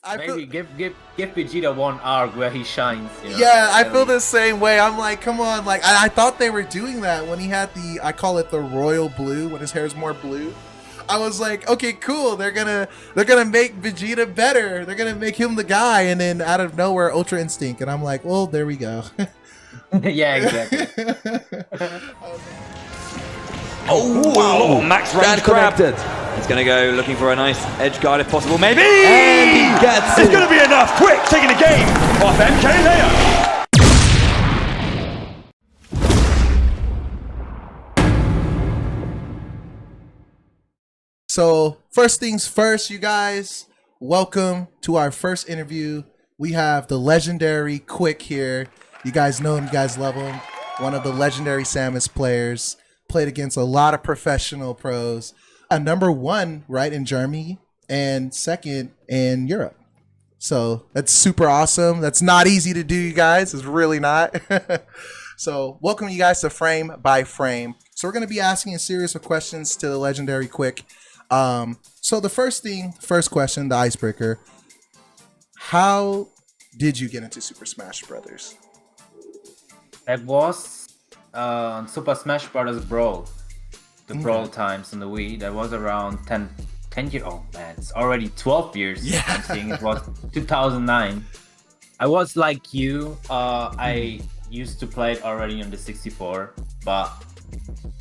nice. Maybe give Vegeta one arc where he shines. You know? Yeah, I feel the same way. I'm like, come on, like I thought they were doing that when he had I call it the royal blue, when his hair is more blue. I was like, okay, cool. They're gonna make Vegeta better. They're gonna make him the guy, and then out of nowhere, Ultra Instinct, and I'm like, well, there we go. Yeah, exactly. Oh, wow. Max range connected. He's going to go looking for a nice edge guard if possible, maybe! And he gets it. It's going to be enough. QuiK taking the game off MK Layer. So first things first, you guys, welcome to our first interview. We have the legendary QuiK here. You guys know him, you guys love him. One of the legendary Samus players. Played against a lot of professional pros. #1, right, in Germany, and 2nd in Europe. So that's super awesome. That's not easy to do, you guys. It's really not. So welcome you guys to Frame by Frame. So we're going to be asking a series of questions to the legendary QuiK. So the first question, the icebreaker. How did you get into Super Smash Brothers? It was Super Smash Bros. Brawl. The Brawl times on the Wii. That was around 10 years. Oh man, it's already 12 years. Yeah. I'm seeing it was 2009. I was like you. I used to play it already on the 64, but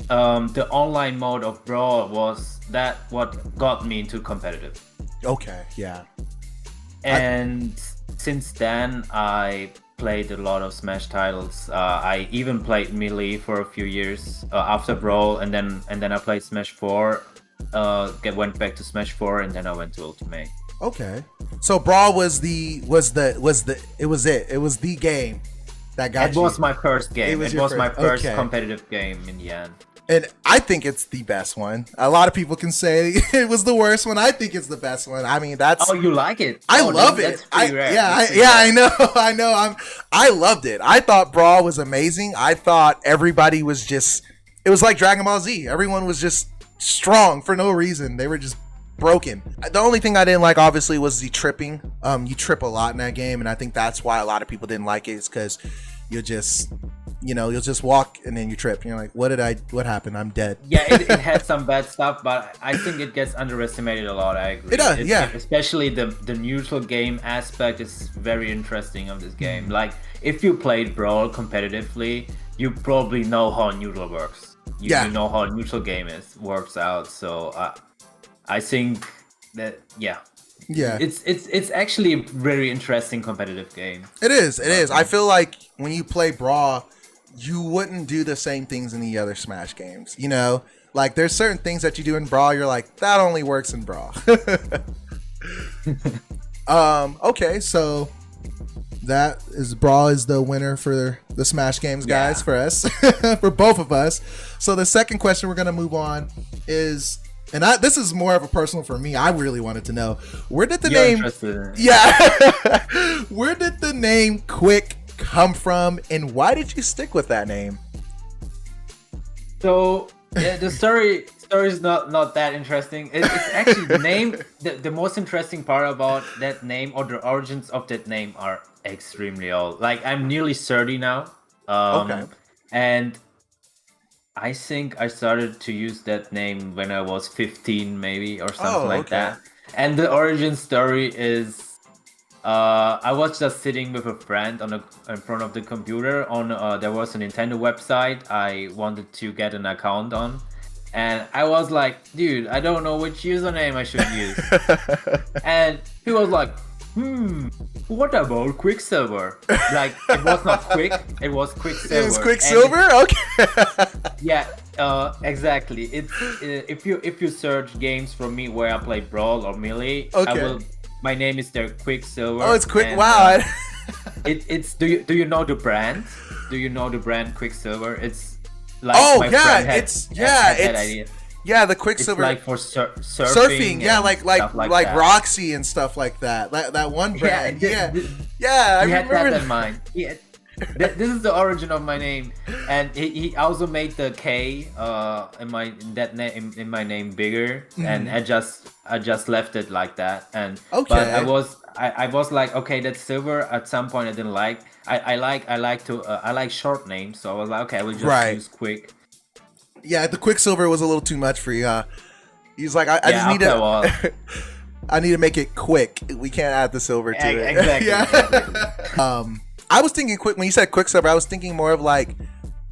the online mode of Brawl was what got me into competitive. Okay, yeah. And since then, I played a lot of Smash titles. I even played Melee for a few years after Brawl, and then I played Smash 4. Went back to Smash 4, and then I went to Ultimate. Okay, so Brawl was the game that got you. It was my first game. It was my first okay. competitive game in the end. And I think it's the best one. A lot of people can say it was the worst one. I think it's the best one. I mean, that's. Oh, you like it? I love it. I know. I loved it. I thought Brawl was amazing. I thought everybody was just. It was like Dragon Ball Z. Everyone was just strong for no reason. They were just broken. The only thing I didn't like, obviously, was the tripping. You trip a lot in that game, and I think that's why a lot of people didn't like it. Is because you'll just walk and then you trip and you're like, what happened? I'm dead. Yeah, it had some bad stuff, but I think it gets underestimated a lot. I agree. It does, yeah. Especially the neutral game aspect is very interesting of this game. Like, if you played Brawl competitively, you probably know how neutral works. You know how a neutral game works out. So I think that, yeah. It's actually a very interesting competitive game. It is. I feel like when you play Brawl, you wouldn't do the same things in the other Smash games. You know, like there's certain things that you do in Brawl, you're like, that only works in Brawl. Okay, so that is Brawl is the winner for the Smash games, guys, for us, for both of us. So the second question we're gonna move on is. And this is more of a personal for me. I really wanted to know, where did the name? Where did the name QuiK come from, and why did you stick with that name? So the story is not that interesting. It's actually the name. The most interesting part about that name, or the origins of that name, are extremely old. Like, I'm nearly 30 now. Okay. And I think I started to use that name when I was 15, maybe, or something like that. And the origin story is, I was just sitting with a friend in front of the computer. There was a Nintendo website I wanted to get an account on, and I was like, "Dude, I don't know which username I should use." And he was like, what about Quicksilver? Like, it was not QuiK, it was Quicksilver. It was Quicksilver? Okay. Yeah, exactly. If you search games from me where I play Brawl or Melee, my name is there, Quicksilver. Oh, it's QuiK. Wow. It's do you know the brand? Do you know the brand Quicksilver? It's like that idea. Yeah, the Quicksilver. It's like for surfing. Yeah, like that. Roxy and stuff like that. That one brand. Yeah, I remember that in mind. Yeah, this is the origin of my name, and he also made the K in my name bigger, and I just left it like that. And but I was like, okay, that's silver. At some point, I didn't like. I like short names, so I was like, okay, I will just use QuiK. Yeah, the Quicksilver was a little too much for you. He's like, I just need to. I need to make it quick. We can't add the silver to it. Exactly. Yeah. Exactly. I was thinking quick when you said Quicksilver. I was thinking more of like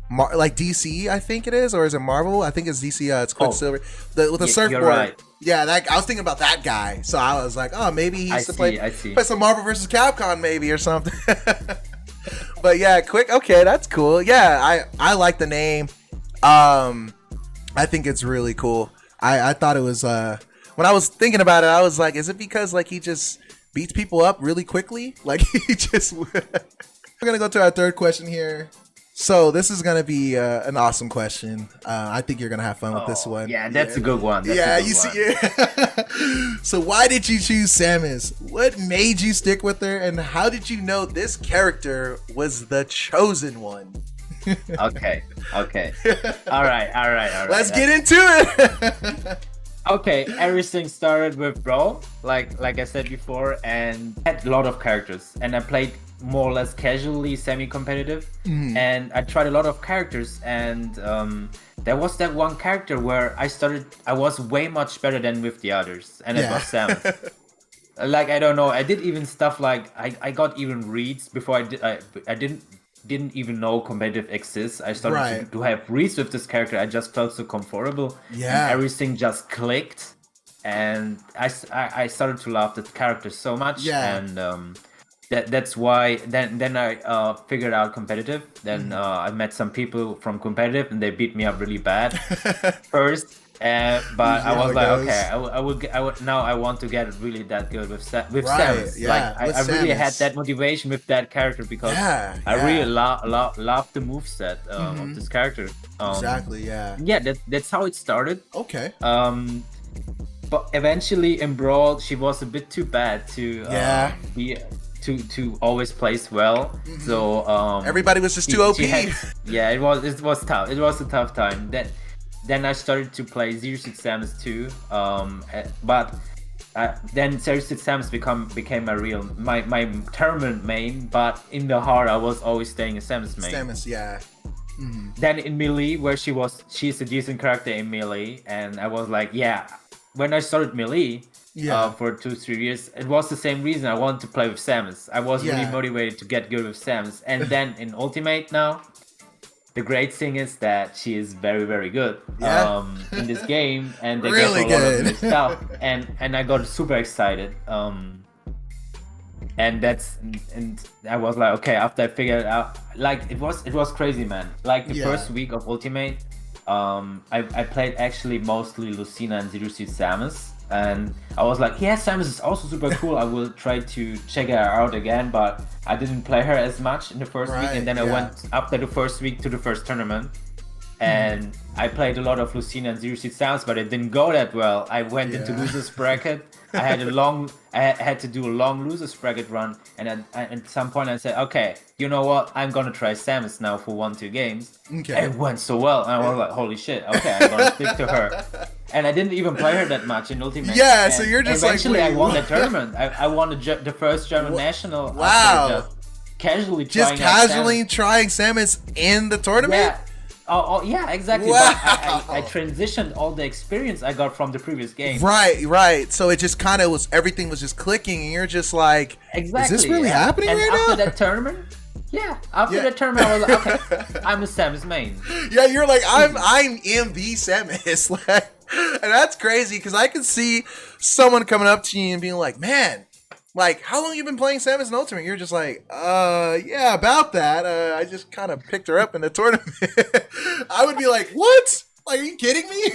DC. I think it is, or is it Marvel? I think it's DC. It's Quicksilver with the surfboard. You're right. Yeah, I was thinking about that guy. So I was like, oh, maybe he used to play some Marvel versus Capcom, maybe or something. But yeah, QuiK. Okay, that's cool. Yeah, I like the name. I think it's really cool. I thought it was when I was thinking about it, I was like, is it because like he just beats people up really quickly? Like he just. We're gonna go to our third question here. So this is gonna be an awesome question. I think you're gonna have fun with this one. Yeah, that's a good one. See. So why did you choose Samus? What made you stick with her, and how did you know this character was the chosen one? Okay. All right. Let's get into it. Okay, everything started with Brawl, like I said before, and had a lot of characters, and I played more or less casually, semi-competitive, and I tried a lot of characters, and there was that one character where I was way much better than with the others, and it was Samus. Like, I don't know, I did even stuff like I got even reads before I didn't even know competitive exists. I started to have reads with this character. I just felt so comfortable. Yeah, and everything just clicked, and I started to love that character so much. Yeah, and that's why then I figured out competitive. Then I met some people from competitive, and they beat me up really bad first. But I was like, okay, I would now I want to get really that good with Samus. Yeah, like I really had that motivation with that character because I really love the moveset of this character. Exactly. Yeah. Yeah, that's how it started. Okay. But eventually in Brawl, she was a bit too bad to be to always place well. So everybody was just too OP. Yeah, it was tough. It was a tough time. Then I started to play 06 Samus too, but then 06 Samus became my tournament main. But in the heart, I was always staying a Samus main. Samus, yeah. Then in Melee, where she's a decent character in Melee, and I was like, yeah. When I started Melee, for 2-3 years, it was the same reason I wanted to play with Samus. I was really motivated to get good with Samus, and then in Ultimate now. The great thing is that she is very, very good in this game, and they really get a lot of new stuff, and I got super excited. And I was like, okay, after I figured it out, like it was crazy, man. Like the first week of Ultimate, I played actually mostly Lucina and 06 Samus. And I was like, yeah, Samus is also super cool. I will try to check her out again, but I didn't play her as much in the first week. And then I went after the first week to the first tournament. And I played a lot of Lucina and 06 Samus, but it didn't go that well. I went into losers bracket. I had to do a long losers bracket run. And at some point I said, okay, you know what? I'm going to try Samus now for 1-2 games. Okay. And it went so well. And I was like, holy shit. Okay, I'm going to stick to her. And I didn't even play her that much in Ultimate. Yeah, and so you're just eventually like... I won the tournament. I won the first German national. Wow. Casually trying Samus in the tournament? Yeah. Oh, yeah, exactly. Wow. But I transitioned all the experience I got from the previous game. Right. So it just kind of was, everything was just clicking, and you're just like, exactly. Is this really happening right now? After that tournament, that tournament, I was like, okay, I'm a Samus main. Yeah, you're like, I'm in the Samus. Like, and that's crazy because I can see someone coming up to you and being like, man, like, how long you been playing Samus in Ultimate? You're just like, yeah, about that. I just kind of picked her up in the tournament. I would be like, what? Like, are you kidding me?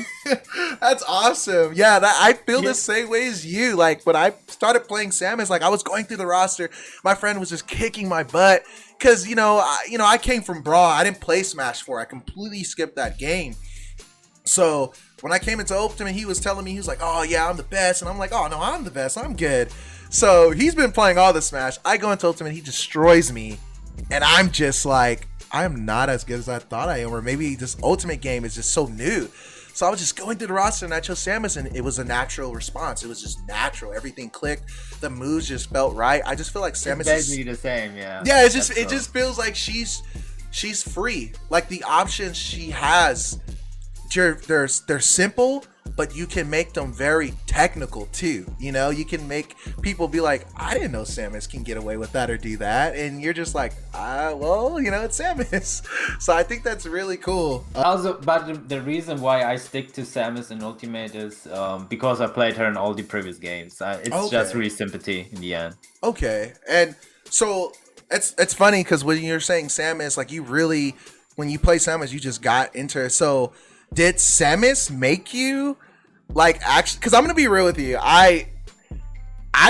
That's awesome. Yeah, I feel the same way as you. Like, when I started playing Samus, like, I was going through the roster. My friend was just kicking my butt. Because, I came from Brawl. I didn't play Smash 4. I completely skipped that game. So, when I came into Ultimate, he was telling me, he was like, oh, yeah, I'm the best. And I'm like, oh, no, I'm the best. I'm good. So, he's been playing all the Smash. I go into Ultimate, he destroys me. And I'm just like, I'm not as good as I thought I am. Or maybe this Ultimate game is just so new. So I was just going through the roster and I chose Samus, and it was a natural response. It was just natural. Everything clicked. The moves just felt right. I just feel like Samus it's basically the same, yeah. Yeah, it just feels like she's free. Like the options she has, they're simple, but you can make them very technical too. You know, you can make people be like, I didn't know Samus can get away with that or do that, and you're just like, well, you know, it's Samus. So I think that's really cool. Also, but the reason why I stick to Samus in Ultimate is because I played her in all the previous games. It's just really sympathy in the end. Okay, and so it's funny because when you're saying Samus, like you really, when you play Samus, you just got into her. So did Samus make you like actually? Because I'm gonna be real with you, I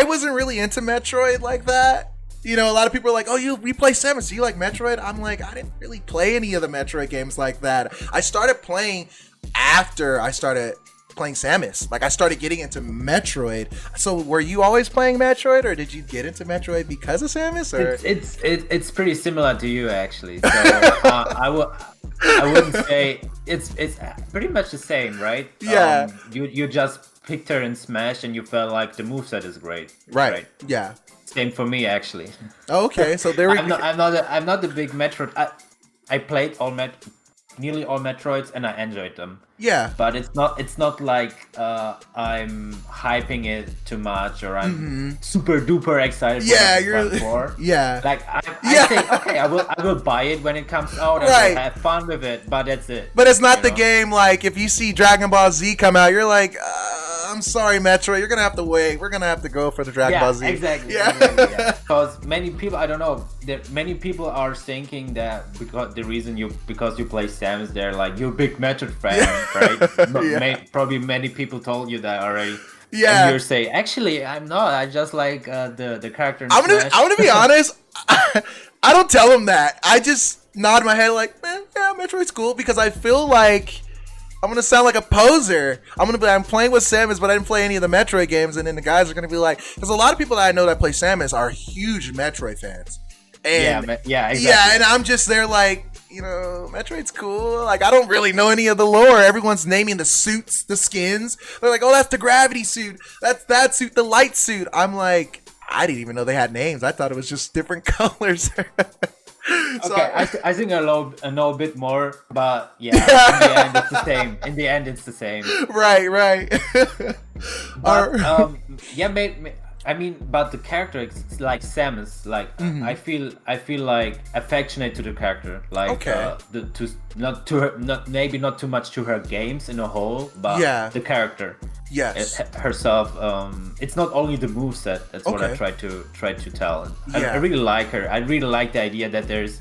wasn't really into Metroid like that. You know, a lot of people are like, "Oh, we play Samus. Do you like Metroid?" I'm like, I didn't really play any of the Metroid games like that. I started playing after I started playing Samus. Like I started getting into Metroid. So were you always playing Metroid, or did you get into Metroid because of Samus? Or it's pretty similar to you actually. So I wouldn't say it's pretty much the same, right? Yeah. You just picked her in Smash and you felt like the moveset is great. Right. Yeah. Same for me actually. Okay, so there we go. I'm not the big Metroid. I played nearly all Metroids and I enjoyed them. Yeah. But it's not like I'm hyping it too much or I'm super duper excited for Yeah. Like I think okay, I will buy it when it comes out and Right. I'll have fun with it, but that's it. But it's not the know? game like if you see Dragon Ball Z come out, you're like, I'm sorry, Metroid, you're gonna have to wait. We're gonna have to go for the Dragon Ball Z. Exactly. Yeah. Exactly. Because many people, I don't know, many people are thinking that because you play Samus, they're like, you're a big Metroid fan, right? Probably many people told you that already. Yeah. And you're saying, actually, I'm not. I just like the character. In I'm gonna be honest. I don't tell them that. I just nod my head like, man, yeah, Metroid's cool, because I feel like I'm gonna sound like a poser. I'm playing with Samus, but I didn't play any of the Metroid games, and then the guys are gonna be like, because a lot of people that I know that play Samus are huge Metroid fans. And exactly. Yeah, and I'm just there like, you know, Metroid's cool. Like, I don't really know any of the lore. Everyone's naming the suits, the skins. They're like, oh, that's the gravity suit. That's that suit, the light suit. I'm like, I didn't even know they had names. I thought it was just different colors. So, okay, I think I know a bit more, but yeah, in the end it's the same. In the end, it's the same. Right. But I mean, but the character is like Samus. Like I feel like affectionate to the character. Like Okay. maybe not too much to her games in a whole, but the character. Yes. Herself. It's not only the moveset. That's what I try to tell. I really like her. I really like the idea that there's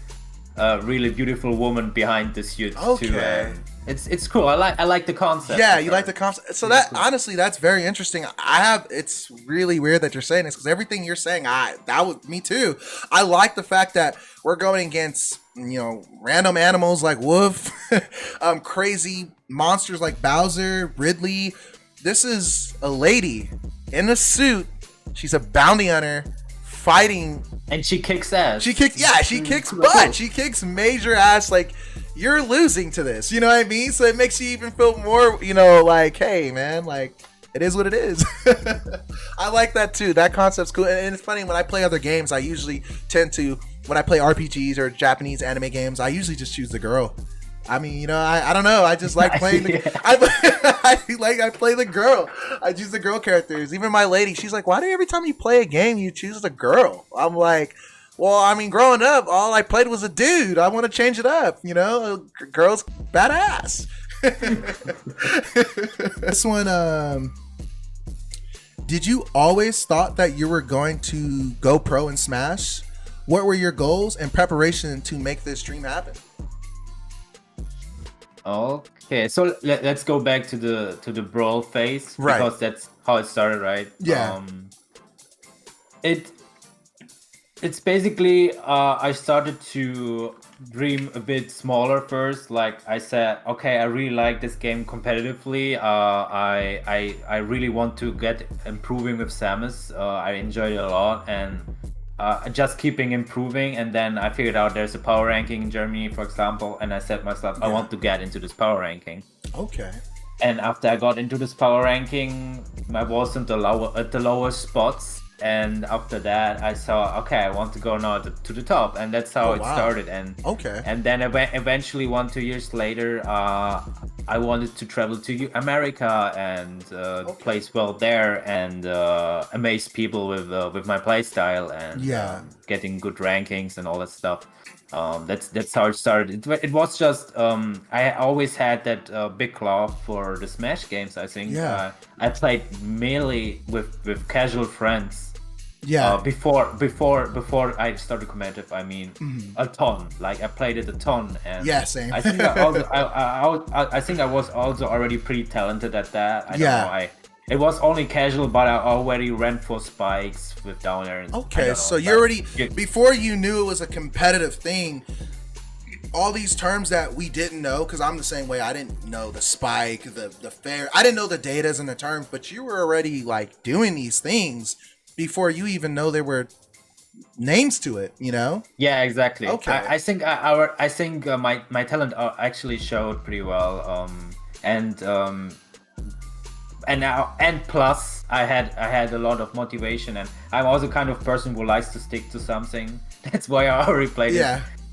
a really beautiful woman behind the suit too. It's cool. I like the concept. Yeah, you like the concept. So that honestly, that's very interesting. It's really weird that you're saying this, because everything you're saying, that was me too. I like the fact that we're going against, you know, random animals like Wolf, crazy monsters like Bowser, Ridley. This is a lady in a suit. She's a bounty hunter fighting, and she kicks ass. She kicks butt. She kicks major ass. Like, you're losing to this, you know what I mean? So it makes you even feel more, you know, like, hey man, like, it is what it is. I like that too. That concept's cool. And it's funny, when I play other games, I usually tend to, when I play RPGs or Japanese anime games, I usually just choose the girl. I mean, you know, I don't know. I just like playing I play the girl. I choose the girl characters. Even my lady, she's like, why do every time you play a game, you choose the girl? I'm like, well, I mean, growing up, all I played was a dude. I want to change it up, you know? Girls badass. This one, did you always thought that you were going to go pro in Smash? What were your goals and preparation to make this dream happen? Okay, so let's go back to the brawl phase, right? Because that's how it started, right? Yeah. It's basically I started to dream a bit smaller first. Like I said, okay, I really like this game competitively. I really want to get improving with Samus. I enjoyed it a lot, and just keeping improving. And then I figured out there's a power ranking in Germany, for example, and I said myself, I want to get into this power ranking. Okay. And after I got into this power ranking, I was in the lower spots. And after that, I saw, okay, I want to go now to the top, and that's how it started. And and then eventually 1-2 years later, I wanted to travel to America and play well there and amaze people with my play style and getting good rankings and all that stuff. That's how it started. It was just I always had that big love for the Smash games. I think I played mainly with casual friends. Before I started competitive, I mean a ton. Like I played it a ton, and same. I think I think I was also already pretty talented at that. I don't know. It was only casual, but I already ran for spikes with down air. Okay, so you already before you knew it was a competitive thing. All these terms that we didn't know, because I'm the same way. I didn't know the spike, the fair. I didn't know the datas and the terms, but you were already like doing these things before you even know there were names to it, you know? Yeah, exactly. Okay. I think my talent actually showed pretty well. And plus I had a lot of motivation, and I'm also kind of person who likes to stick to something. That's why I already played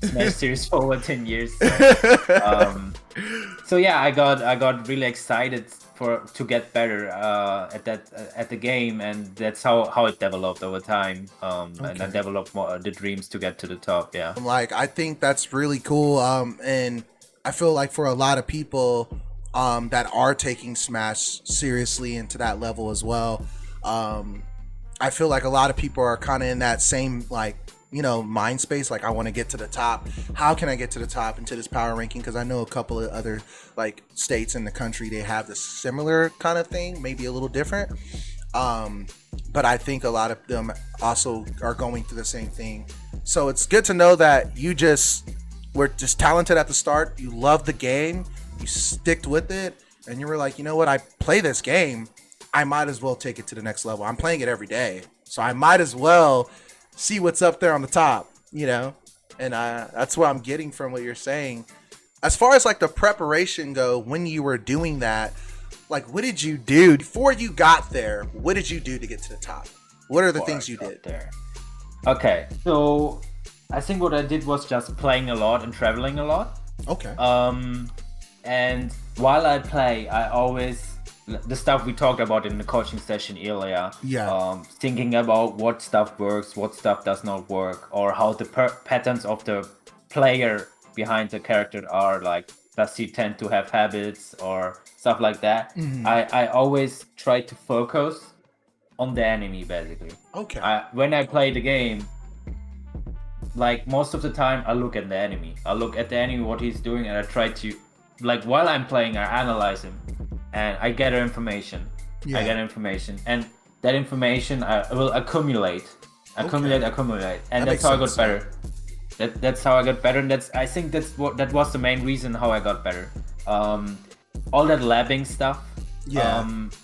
Smash Series for over 10 years. So yeah, I got really excited to get better at the game, and that's how it developed over time. And I developed the dreams to get to the top. Yeah, like I think that's really cool. And I feel like for a lot of people that are taking Smash seriously and to that level as well, I feel like a lot of people are kind of in that same like, you know, mind space. Like, I want to get to the top. How can I get to the top into this power ranking? Because I know a couple of other like states in the country, they have this similar kind of thing, maybe a little different. But I think a lot of them also are going through the same thing. So it's good to know that you were just talented at the start. You loved the game. You sticked with it, and you were like, you know what? I play this game. I might as well take it to the next level. I'm playing it every day, so I might as well see what's up there on the top, you know? And that's what I'm getting from what you're saying. As far as like the preparation go, when you were doing that, like what did you do before you got there? What did you do to get to the top? What are the things you did there? Okay, so I think what I did was just playing a lot and traveling a lot. Okay. And while I play, I always, the stuff we talked about in the coaching session earlier, thinking about what stuff works, what stuff does not work, or how the patterns of the player behind the character are. Like, does he tend to have habits or stuff like that? I always try to focus on the enemy, basically. Okay. When I play the game, like most of the time, I look at the enemy. I look at the enemy, what he's doing, and I try to, like, while I'm playing, I analyze him. And I gather information. I get information, and that information I will accumulate, and that's how I got better. That's how I got better, and I think that was the main reason how I got better. All that labbing stuff,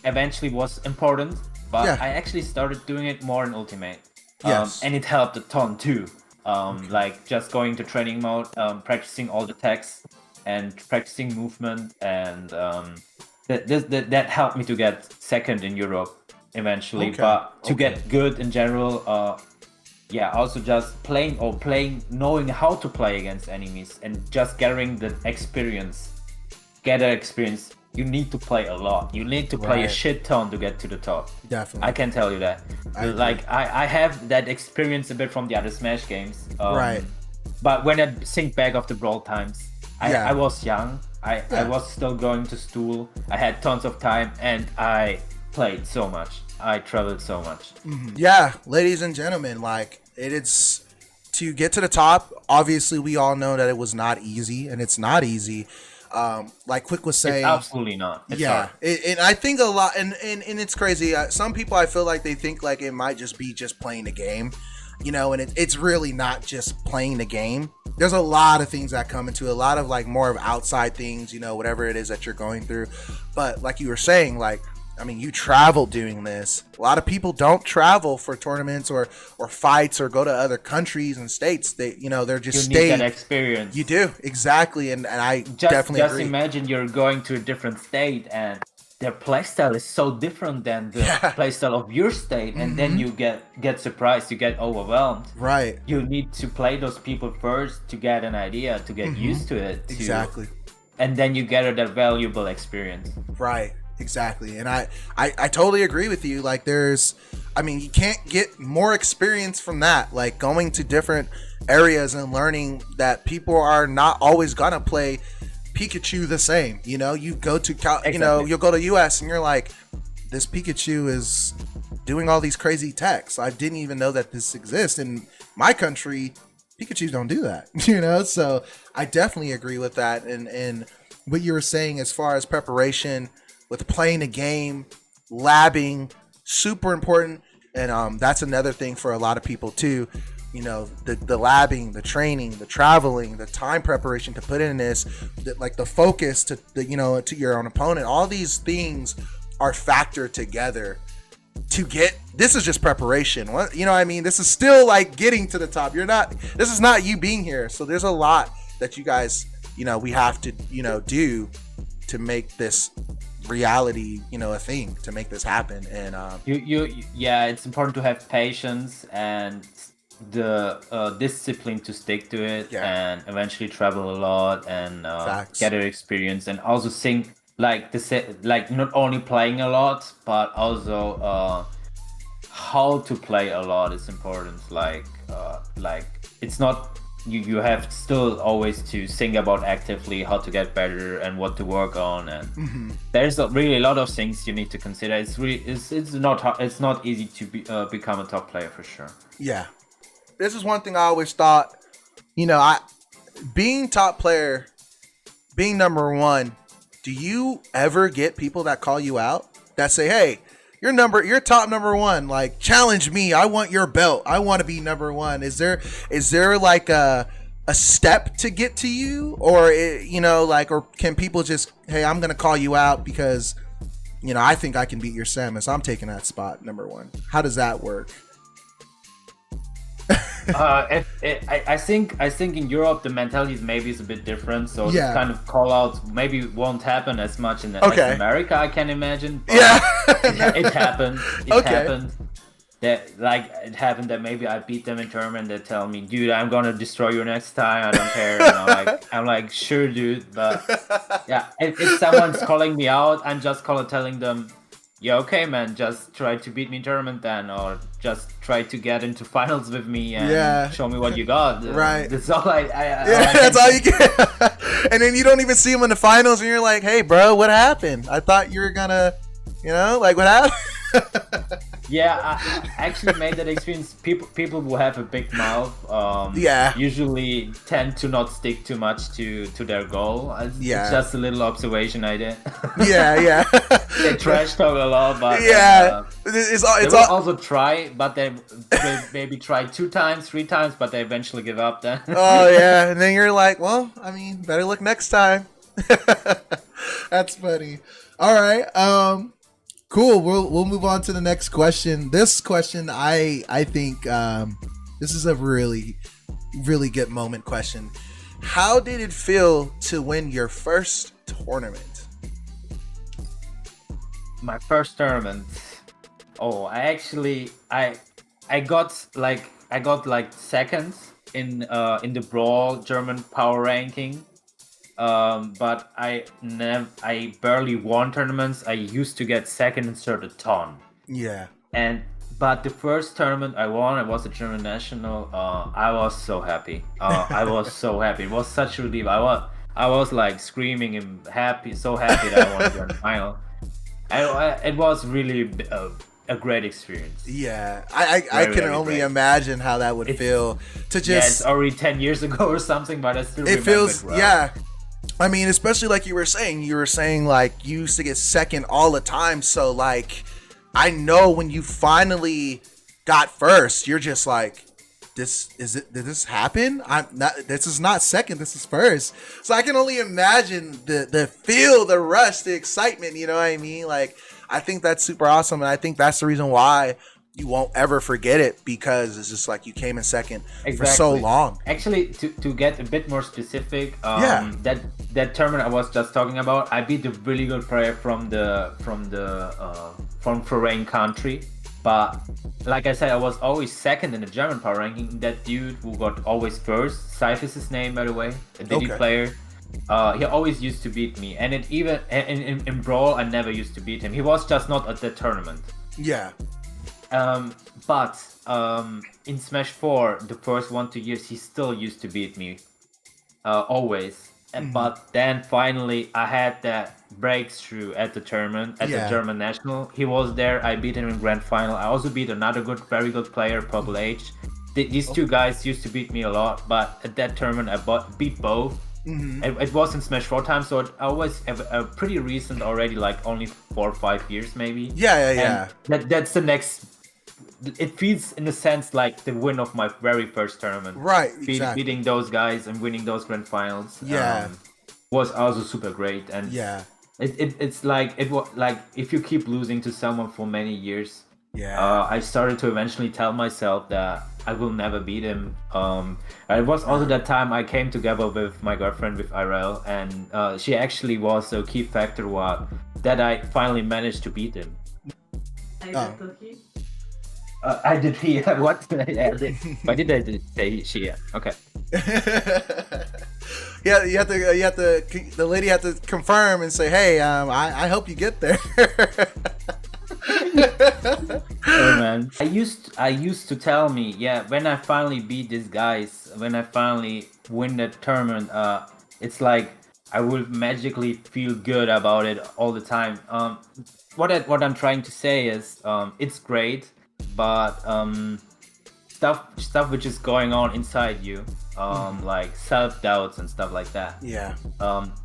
eventually was important, but I actually started doing it more in Ultimate, and it helped a ton too. Like just going to training mode, practicing all the attacks, and practicing movement, and that helped me to get second in Europe eventually. But to get good in general, also just playing, knowing how to play against enemies and just gathering the experience. You need to play a lot. You need to play a shit ton to get to the top. Definitely. I can tell you that. I have that experience a bit from the other Smash games. But when I think back of the Brawl times, I was young. I was still going to school. I had tons of time, and I played so much. I traveled so much. Yeah, ladies and gentlemen, like it's to get to the top. Obviously, we all know that it was not easy, and it's not easy. Like QuiK was saying, it's absolutely not. It's hard. And I think a lot, and it's crazy. Some people, I feel like they think like it might just be just playing the game, you know, and it's really not just playing the game. There's a lot of things that come into it, a lot of like more of outside things, you know, whatever it is that you're going through. But like you were saying, like I mean, you travel doing this. A lot of people don't travel for tournaments or fights or go to other countries and states. They're just you need that experience. You do, exactly, and I Just definitely agree. imagine you're going to a different state and their playstyle is so different than the playstyle of your state, and then you get surprised, you get overwhelmed. Right. You need to play those people first to get an idea, to get used to it. Exactly. And then you get that valuable experience. Right. Exactly. And I totally agree with you. Like you can't get more experience from that. Like going to different areas and learning that people are not always gonna play Pikachu the same. You go to you'll go to US and you're like, this Pikachu is doing all these crazy techs. I didn't even know that this exists in my country. Pikachu don't do that. So I definitely agree with that. And what you were saying as far as preparation with playing a game, labbing, super important. And that's another thing for a lot of people too. The labbing, the training, the traveling, the time preparation to put in this, like the focus to to your own opponent. All these things are factored together to get. This is just preparation. What I mean? This is still like getting to the top. This is not you being here. So there's a lot that you guys, we have to, do to make this reality, a thing, to make this happen. And it's important to have patience and the discipline to stick to it, and eventually travel a lot and get an experience, and also think like not only playing a lot but also how to play a lot is important. Like it's not you have still always to think about actively how to get better and what to work on, and there's really a lot of things you need to consider. It's not easy to become a top player for sure. Yeah, this is one thing I always thought. Being top player, being number one. Do you ever get people that call you out that say, "Hey, you're top number one. Like, challenge me. I want your belt. I want to be number one." Is there like a step to get to you, or or can people just, "Hey, I'm gonna call you out because I think I can beat your Samus. I'm taking that spot number one." How does that work? I think in Europe the mentality maybe is a bit different, so this kind of call outs maybe won't happen as much in as America, I can imagine. It happened. Happened that maybe I beat them in tournament. They tell me, "Dude, I'm gonna destroy you next time. I don't care." I'm like, "Sure, dude." But if someone's calling me out, I'm just telling them, "Yeah, okay, man, just try to beat me in tournament then, or just try to get into finals with me and show me what you got." Right. That's all that's all you get. And then you don't even see them in the finals, and you're like, "Hey, bro, what happened? I thought you were gonna, what happened?" I actually made that experience. People who have a big mouth usually tend to not stick too much to their goal. It's just a little observation I did. They trash talk a lot, but they will also try, but they maybe try 2 times, 3 times, but they eventually give up then. And then you're like, well, I mean, better look next time. That's funny. All right, cool. We'll move on to the next question. This question, I think this is a really, really good moment question. How did it feel to win your first tournament? My first tournament. Oh, I got second in the Brawl German power ranking. But I barely won tournaments. I used to get second and third a ton. But the first tournament I won, it was a German national. I was so happy. It was such a relief. I was like screaming and so happy that I won the German final. It was really a great experience. I can only imagine how that would feel to just. It's already 10 years ago or something, but I still remember it feels it well. I mean, especially like you were saying like you used to get second all the time. So like, I know when you finally got first, you're just like, did this happen? This is not second, this is first. So I can only imagine the feel, the rush, the excitement, you know what I mean? Like, I think that's super awesome, and I think that's the reason why you won't ever forget it, because it's just like you came in second for so long. Actually, to get a bit more specific, that tournament I was just talking about, I beat a really good player from foreign country. But like I said, I was always second in the German power ranking. That dude who got always first, Saif is his name, by the way, a Diddy player. He always used to beat me, and it even in Brawl I never used to beat him. He was just not at that tournament. Yeah. But in Smash 4, the first 1-2 years, he still used to beat me, always. But then finally I had that breakthrough at the tournament, at the German National. He was there, I beat him in Grand Final. I also beat another very good player, Purple H. These two guys used to beat me a lot, but at that tournament I beat both. It was in Smash 4 time, so I was pretty recent already, like only 4 or 5 years maybe. Yeah. And that's the next. It feels in a sense like the win of my very first tournament. Right, exactly. Beating those guys and winning those grand finals. Was also super great. And it's like it was like if you keep losing to someone for many years. I started to eventually tell myself that I will never beat him. It was also that time I came together with my girlfriend, with Irel, and she actually was a key factor that I finally managed to beat him. I did he. What did I add? Why did I say she? Okay. Yeah, you have to. The lady had to confirm and say, "Hey, I help you get there." Oh man, I used to tell me, when I finally beat these guys, when I finally win that tournament, it's like I will magically feel good about it all the time. What I'm trying to say is, it's great. But stuff which is going on inside you, like self-doubts and stuff like that,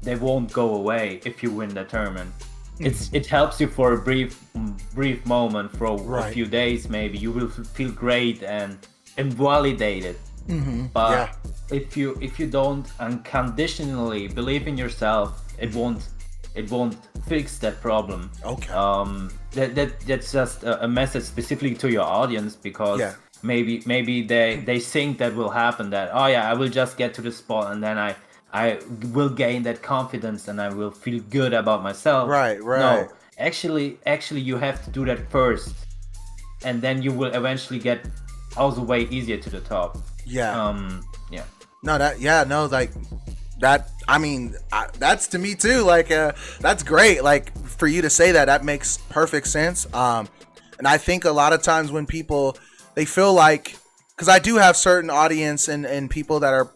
they won't go away if you win the tournament. It helps you for a brief moment, for a few days maybe. You will feel great and validated. But if you don't unconditionally believe in yourself, it won't fix that problem. That's just a message specifically to your audience, because maybe they think that will happen, that I will just get to the spot and then I will gain that confidence and I will feel good about myself. Right. No, actually you have to do that first, and then you will eventually get also way easier to the top. I mean, that's to me too, like, that's great. Like, for you to say that makes perfect sense. And I think a lot of times when people, they feel like, because I do have certain audience and people that are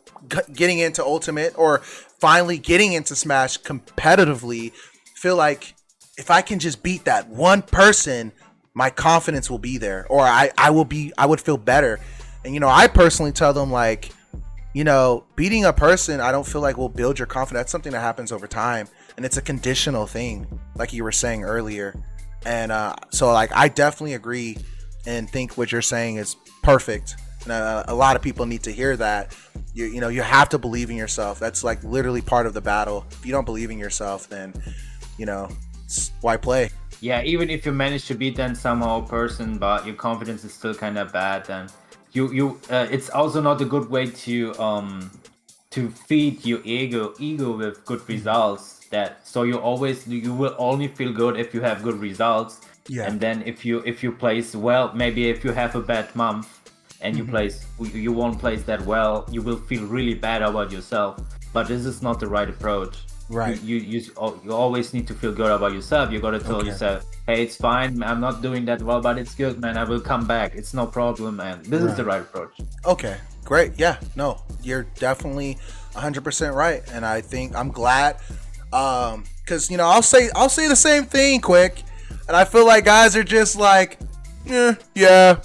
getting into Ultimate or finally getting into Smash competitively, feel like if I can just beat that one person, my confidence will be there, or I would feel better. And, I personally tell them, like, beating a person, I don't feel like will build your confidence. That's something that happens over time, and it's a conditional thing, like you were saying earlier. And so, like, I definitely agree and think what you're saying is perfect. And a lot of people need to hear that. You have to believe in yourself. That's like literally part of the battle. If you don't believe in yourself, then why play? Yeah, even if you manage to beat then somehow a person, but your confidence is still kind of bad, then it's also not a good way to feed your ego with good results. So you will only feel good if you have good results. And then if you place well, maybe if you have a bad month and you won't place that well, you will feel really bad about yourself. But this is not the right approach. Right. You always need to feel good about yourself. You gotta tell yourself, hey, it's fine, I'm not doing that well, but it's good, man. I will come back. It's no problem, man. This is the right approach. Okay, great. Yeah, no, you're definitely 100% right, and I think I'm glad, because I'll say the same thing, QuiK, and I feel like guys are just like, yeah,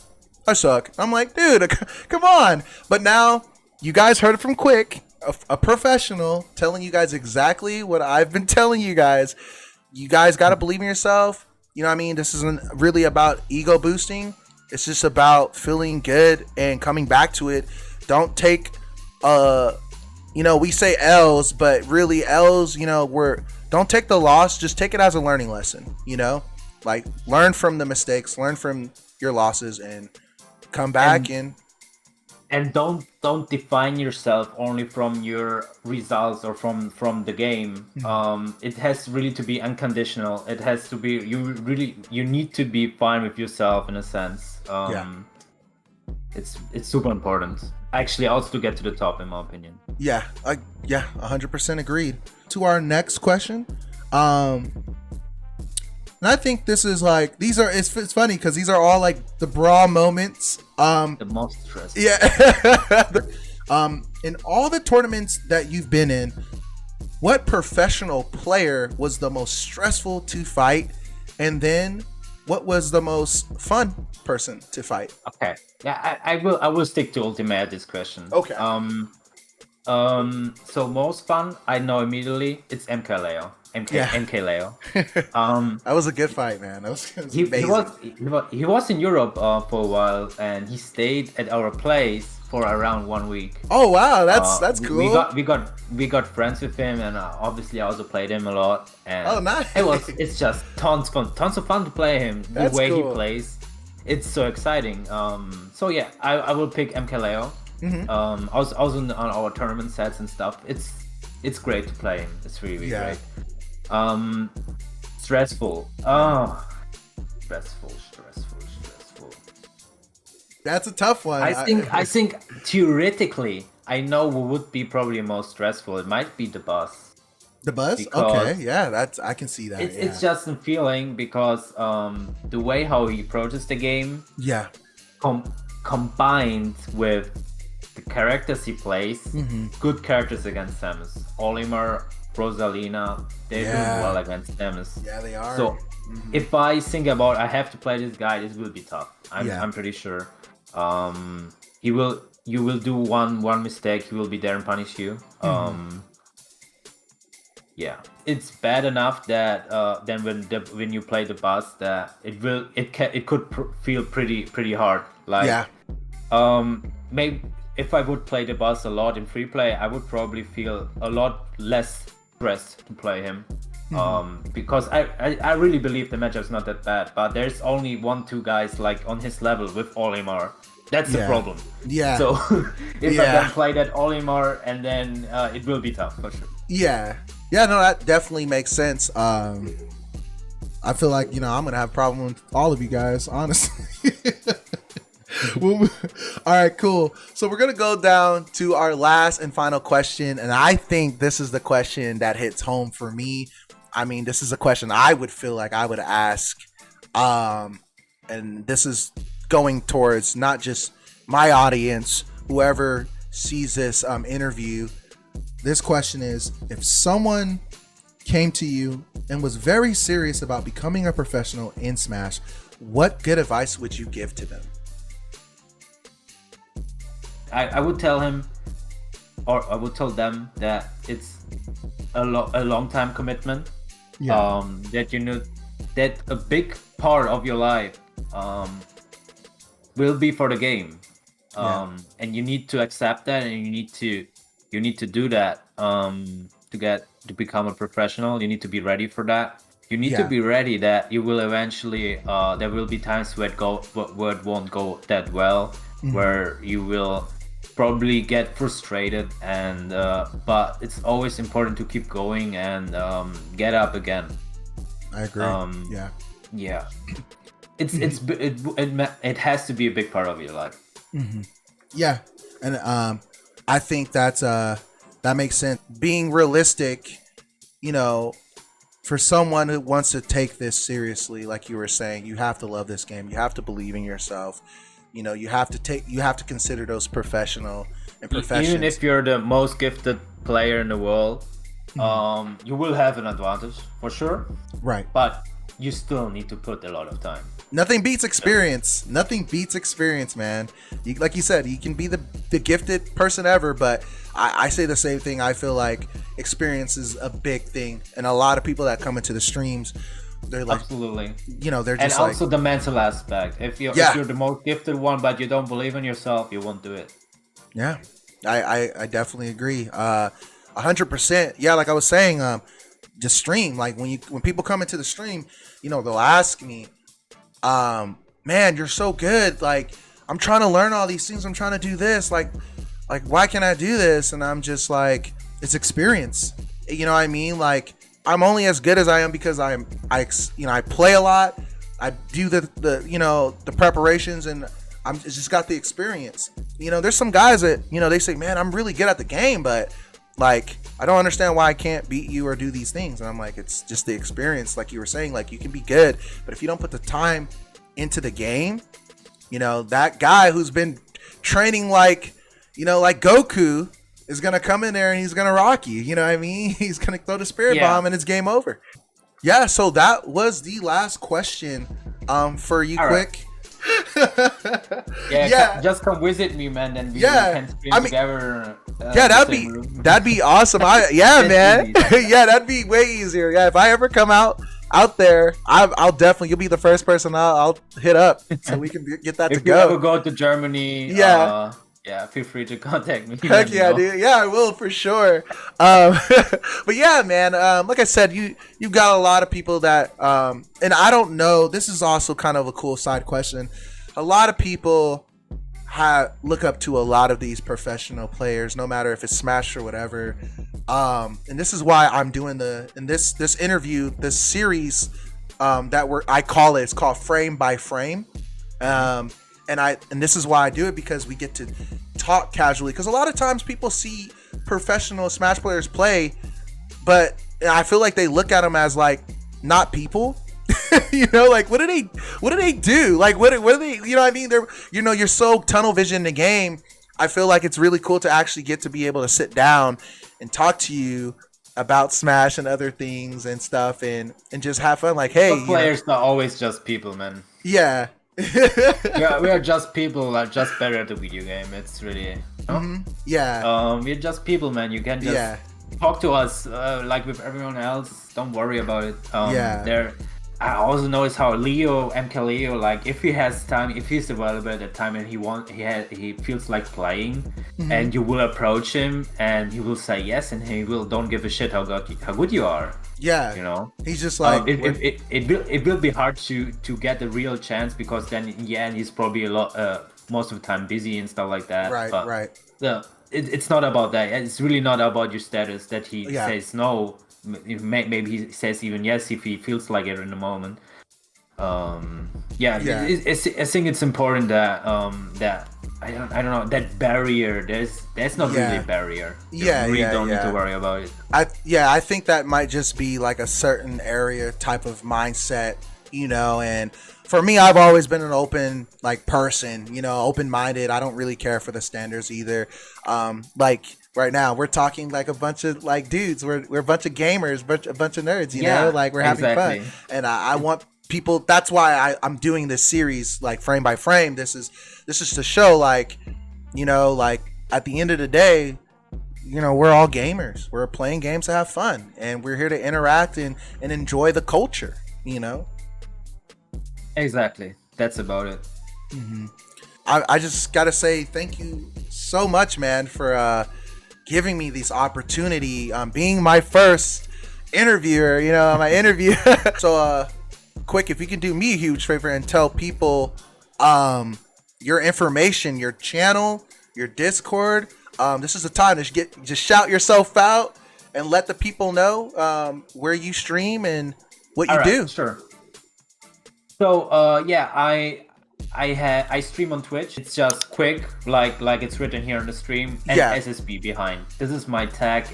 I suck. I'm like, dude, come on. But now you guys heard it from QuiK. A professional telling you guys exactly what I've been telling you guys. You guys got to believe in yourself. You know what I mean? This isn't really about ego boosting. It's just about feeling good and coming back to it. Don't take we say L's, but really L's, don't take the loss, just take it as a learning lesson, like learn from the mistakes, learn from your losses, and come back and don't define yourself only from your results or from the game. It has really to be unconditional. It has to be you need to be fine with yourself in a sense. It's super important actually also to get to the top, in my opinion. 100% agreed. To our next question, and I think this is like it's funny because these are all like the bra moments. The most stressful. In all the tournaments that you've been in, what professional player was the most stressful to fight, and then what was the most fun person to fight? Okay, yeah, I will stick to Ultimate this question. Okay. So most fun, I know immediately it's MK Leo. MK Leo. That was a good fight, man. That was amazing. He was in Europe for a while, and he stayed at our place for around 1 week. Oh wow, that's cool. We got friends with him, and obviously I also played him a lot. And nice. It's just tons of fun to play him. That's the way cool. he plays, it's so exciting. So yeah, I will pick MK Leo. Also on our tournament sets and stuff. It's great to play him. It's really great. Stressful. Stressful. That's a tough one. I think theoretically, I know who would be probably most stressful. It might be the boss. The buzz? Okay, yeah, I can see that. It's just a feeling because the way how he approaches the game, combined with the characters he plays, good characters against Samus. Olimar, Rosalina, they're doing well against Samus. Yeah, they are. So if I think about I have to play this guy, this will be tough. I'm pretty sure. You will do one mistake, he will be there and punish you. Yeah, it's bad enough that then when you play the boss, that it could feel pretty hard. Like maybe if I would play the boss a lot in free play, I would probably feel a lot less stressed to play him. Because I really believe the matchup's not that bad, but there's only 1-2 guys like on his level with Olimar. That's the problem. Yeah. So if I can play that Olimar, and then it will be tough for sure. Yeah. Yeah, no, that definitely makes sense. I feel like, I'm going to have a problem with all of you guys, honestly. All right, cool. So we're going to go down to our last and final question. And I think this is the question that hits home for me. I mean, this is a question I would feel like I would ask. And this is going towards not just my audience, whoever sees this interview. This question is, if someone came to you and was very serious about becoming a professional in Smash, what good advice would you give to them? I would tell him, or I would tell them that it's a long time commitment. That that a big part of your life will be for the game, and you need to accept that, and you need to do that to become a professional. You need to be ready for that. You need to be ready that you will eventually there will be times where it won't go that well, where you will probably get frustrated, and but it's always important to keep going and get up again. I agree. It has to be a big part of your life. Yeah, and I think that makes sense. Being realistic, for someone who wants to take this seriously, like you were saying, you have to love this game. You have to believe in yourself. You have to consider those professionals. Even if you're the most gifted player in the world, you will have an advantage for sure. Right. But you still need to put a lot of time. Nothing beats experience. Nothing beats experience, man. Like you said, you can be the gifted person ever, but I say the same thing. I feel like experience is a big thing, and a lot of people that come into the streams They're like, absolutely. you know, they're just And also the mental aspect. If you're the most gifted one, but you don't believe in yourself, you won't do it. Yeah, I definitely agree. 100%. Yeah, like I was saying, the stream, like when people come into the stream, you know, they'll ask me, man, you're so good. Like, I'm trying to learn all these things. I'm trying to do this. Like why can't I do this? And I'm just like, it's experience. You know what I mean? Like, I'm only as good as I am because I play a lot. I do the preparations, and I'm just got the experience. You know, there's some guys that, you know, they say, man, I'm really good at the game, but like, I don't understand why I can't beat you or do these things. And I'm like, it's just the experience. Like you were saying, like, you can be good, but if you don't put the time into the game, you know, that guy who's been training like, you know, like Goku is going to come in there and he's going to rock you. You know what I mean? He's going to throw the spirit bomb and it's game over. Yeah. So that was the last question for you, QuiK. Just come visit me, man. Then we can stream together. That'd be awesome. Man. Yeah, that'd be way easier. Yeah, if I ever come out there, I'll definitely, you'll be the first person I'll hit up so we can get that to go. If you ever go to Germany, feel free to contact me. Heck yeah, dude. Yeah, I will for sure. But yeah, man, like I said, you've got a lot of people that, and I don't know, this is also kind of a cool side question. A lot of people look up to a lot of these professional players, no matter if it's Smash or whatever. And this is why I'm doing this interview, this series, it's called Frame by Frame. And this is why I do it, because we get to talk casually, because a lot of times people see professional Smash players play, but I feel like they look at them as like not people. You know, like, what do they do? Like, what do they, you know what I mean? They're, you know, you're so tunnel vision in the game. I feel like it's really cool to actually get to be able to sit down and talk to you about Smash and other things and stuff, and just have fun. Like, hey, players are always just people, man. Yeah. We are just people, like, just better at the video game. It's really, we're just people, man. You can just talk to us like with everyone else. Don't worry about it. I also notice how MK Leo, like, if he has time, if he's available at that time and he feels like playing, and you will approach him and he will say yes, and he will don't give a shit how good you are. Yeah, you know, he's just like, it will be hard to get the real chance, because then in the end he's probably most of the time busy and stuff like that. Right. Yeah, it's not about that. It's really not about your status that he says no. Maybe he says even yes if he feels like it in the moment. I think it's important that that I don't know, that barrier. There's not really a barrier. You don't need to worry about it. I think that might just be like a certain area type of mindset, you know. And for me, I've always been an open person, you know, open-minded. I don't really care for the standards either. Like right now, we're talking like a bunch of like dudes. We're a bunch of gamers, a bunch of nerds, you know, like we're having fun. And I want people. That's why I'm doing this series, like frame by frame. This is to show, like, you know, like at the end of the day, you know, we're all gamers. We're playing games to have fun, and we're here to interact and enjoy the culture, you know. Exactly. That's about it. I just gotta say thank you so much, man, for giving me this opportunity, being my first interviewer, you know, my interview. So QuiK, if you can do me a huge favor and tell people your information, your channel, your Discord, this is the time to just shout yourself out and let the people know where you stream and what you do. Sure. So I stream on Twitch. It's just QuiK, like it's written here on the stream, and SSB behind. This is my tag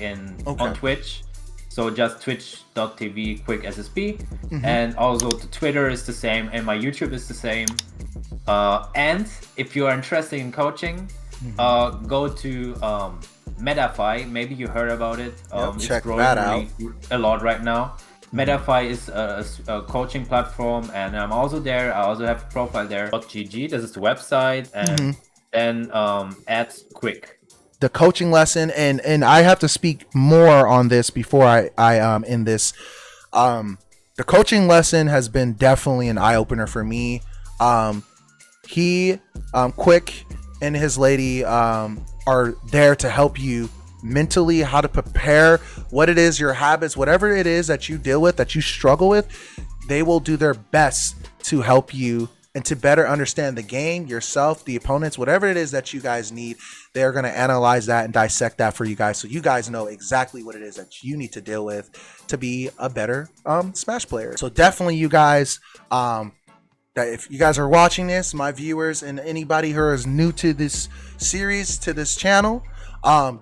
on Twitch. So just twitch.tv QuiKSSB, and also the Twitter is the same, and my YouTube is the same. And if you are interested in coaching, go to METAFY. Maybe you heard about it. Check that out. A lot right now. METAFY is a coaching platform, and I'm also there. I also have a profile there. .gg, this is the website, and then at QuiK. The coaching lesson, and I have to speak more on this before I end this. the coaching lesson has been definitely an eye-opener for me. QuiK and his lady are there to help you mentally, how to prepare, what it is, your habits, whatever it is that you deal with, that you struggle with. They will do their best to help you and to better understand the game, yourself, the opponents, whatever it is that you guys need. They're going to analyze that and dissect that for you guys, so you guys know exactly what it is that you need to deal with to be a better Smash player. So definitely, you guys, that if you guys are watching this, my viewers and anybody who is new to this series, to this channel,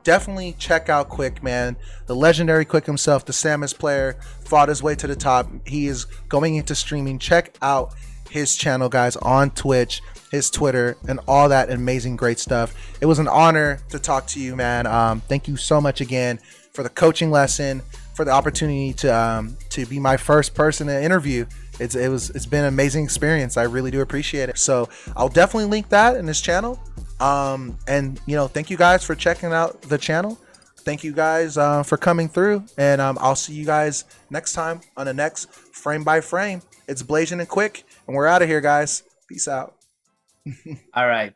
definitely check out QuiK, man. The legendary QuiK himself, the Samus player, fought his way to the top. He is going into streaming. Check out his channel, guys, on Twitch, his Twitter, and all that amazing great stuff. It was an honor to talk to you, man. Thank you so much again for the coaching lesson, for the opportunity to be my first person to interview. It's been an amazing experience. I really do appreciate it. So I'll definitely link that in this channel. And thank you guys for checking out the channel. Thank you guys for coming through, and I'll see you guys next time on the next Frame by Frame. It's Blazing and QuiK, and we're out of here, guys. Peace out. All right.